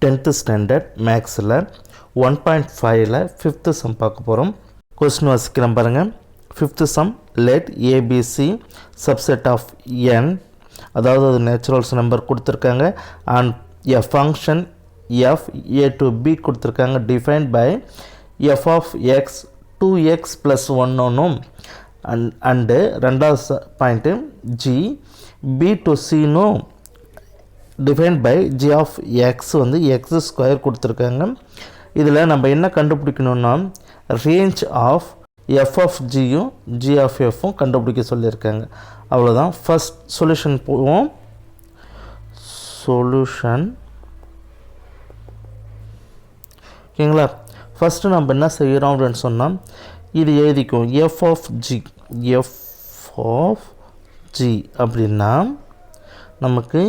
10th standard மேக்ஸில் 1.5ல் 5th some பார்க்க போகிறோம். கொஸ்டின் வாசிக்கிறேன் பாருங்கள். 5th sum, let A B C subset of N, அதாவது அது நேச்சுரல்ஸ் நம்பர் கொடுத்துருக்காங்க, and a function f A to B கொடுத்துருக்காங்க, defined by f of x 2x + 1 ஒன்றும் அண்டு ரெண்டாவது பாயிண்ட்டு ஜி பி டு சின்னும் defined by g of x வந்து x² கொடுத்துருக்காங்க. இதில் நம்ம என்ன கண்டுபிடிக்கணும்னா ரேஞ்ச் ஆஃப் எஃப் ஆஃப் ஜியும் ஜி ஆஃப் எஃப்பும் கண்டுபிடிக்க சொல்லியிருக்காங்க. அவ்வளோதான். ஃபஸ்ட் சொல்யூஷன் போவோம். சொல்யூஷன் ஓகேங்களா. ஃபஸ்ட்டு நம்ம என்ன செய்கிறோம் அப்படின்னு சொன்னால் இது எழுதிக்கும் எஃப் ஆஃப் ஜி அப்படின்னா நமக்கு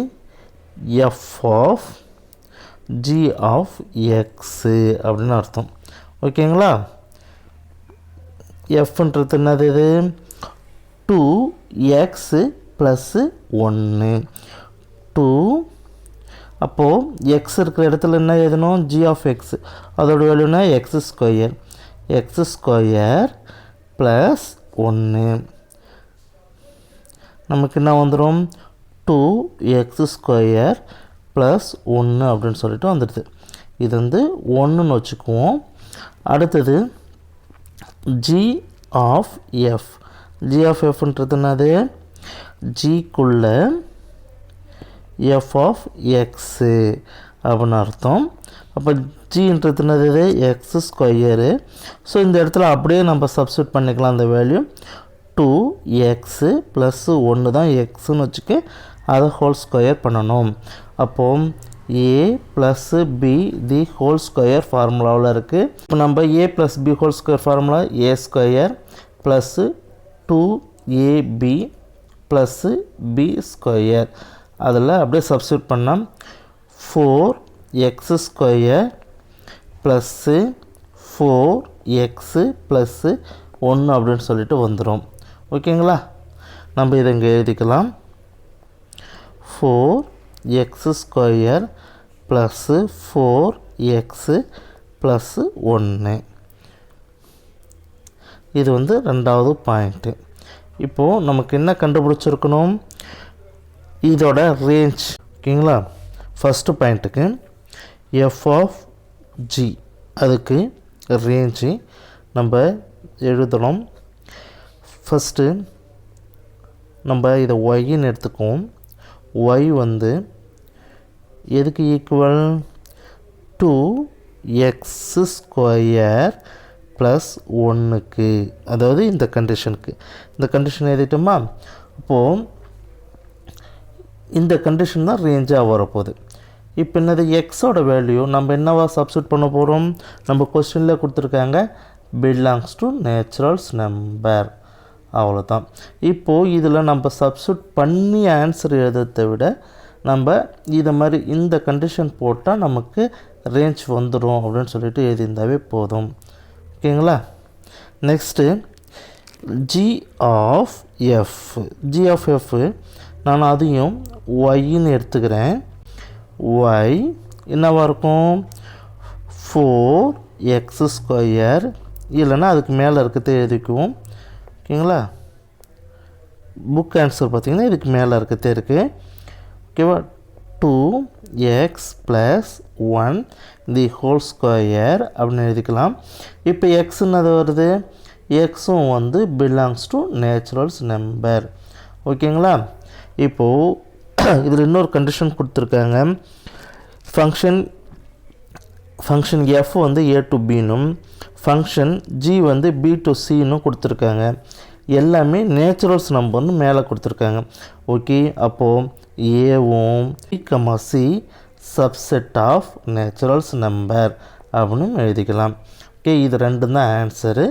f of g of x அப்படின்னு அர்த்தம். ஓகேங்களா. fன்றது என்னது? இது 2x + 1 2. அப்போது x இருக்கிற இடத்துல என்ன எழுதணும்? g of x, அதோட வேல்யூனா x² + 1. நமக்கு என்ன வந்துடும்? 2x² + 1 அப்படின்னு சொல்லிட்டு வந்துடுது. இது வந்து 1ன்னு வச்சுக்குவோம். அடுத்தது g of fன்றது என்னது? ஜிக்குள்ள f of x அப்படின்னு அர்த்தம். அப்போ ஜின்றது என்னது? x². ஸோ இந்த இடத்துல அப்படியே நம்ம சப்ஸ்டியூட் பண்ணிக்கலாம். அந்த வேல்யூ 2x + 1 தான் எக்ஸ்ன்னு வச்சுக்க, அதை ஹோல் ஸ்கொயர் பண்ணணும். அப்போது a + b the whole square ஃபார்முலாவில் இருக்குது. இப்போ நம்ம a + b whole square formula a² + 2ab + b². அதில் அப்படியே சப்ஸ்டியூட் பண்ணால் 4x² + 4x + 1 அப்படின்னு சொல்லிட்டு வந்துடும். ஓகேங்களா. நம்ம இதை இங்கே எழுதிக்கலாம். 4x² + 4x + 1. இது வந்து ரெண்டாவது பாயிண்ட்டு. இப்போது நமக்கு என்ன கண்டுபிடிச்சிருக்கணும்? இதோட ரேஞ்ச். ஓகேங்களா. ஃபஸ்ட்டு பாயிண்ட்டுக்கு எஃப் ஆஃப் ஜி, அதுக்கு ரேஞ்சு நம்ம எழுதணும். ஃபஸ்ட்டு நம்ம இதை ஒய்ன்னு எடுத்துக்குவோம். y வந்து எதுக்கு ஈக்குவல்? 2x² + 1க்கு, அதாவது இந்த கண்டிஷனுக்கு. இந்த கண்டிஷன் எழுதிட்டோமா? அப்போது இந்த கண்டிஷன் தான் ரேஞ்சாக வரப்போகுது. இப்போ என்னது? எக்ஸோட வேல்யூ நம்ம என்னவா சப்ஸ்டியூட் பண்ண போகிறோம்? நம்ம கொஸ்டினில் கொடுத்துருக்காங்க பிலாங்ஸ் டு நேச்சுரல்ஸ் நம்பர். அவ்வளோதான். இப்போது இதில் நம்ம சப்ஸ்டியூட் பண்ணி ஆன்சர் எழுதுறதை விட நம்ம இதை மாதிரி இந்த கண்டிஷன் போட்டால் நமக்கு ரேஞ்ச் வந்துடும் அப்படின்னு சொல்லிட்டு எழுதியிருந்தாவே போதும். ஓகேங்களா. நெக்ஸ்ட்டு ஜி ஆஃப் எஃப் நான் அதையும் ஒய்ன்னு எடுத்துக்கிறேன். ஒய் என்னவாக இருக்கும்? 4x², இல்லைன்னா அதுக்கு மேலே இருக்கிறத எழுதிக்குவோம். ஓகேங்களா. புக் ஆன்சர் பார்த்திங்கன்னா இதுக்கு மேலே இருக்கிறதே இருக்குது. ஓகேவா. 2x + 1 தி ஹோல் ஸ்கொயர் அப்படின்னு எழுதிக்கலாம். இப்போ எக்ஸ்ன்னு வருது. எக்ஸும் வந்து பிலாங்ஸ் டு நேச்சுரல்ஸ் நம்பர். ஓகேங்களா. இப்போது இதில் இன்னொரு கண்டிஷன் கொடுத்துருக்காங்க. ஃபங்க்ஷன் எஃப் வந்து a to bன்னும் ஃபங்க்ஷன் ஜி வந்து b to cன்னும் கொடுத்துருக்காங்க. எல்லாமே நேச்சுரல்ஸ் நம்பர்னு மேலே கொடுத்துருக்காங்க. ஓகே. அப்போது ஏவும் c, subset of naturals number அப்படின்னு எழுதிக்கலாம். ஓகே. இது ரெண்டும் தான் ஆன்சரு.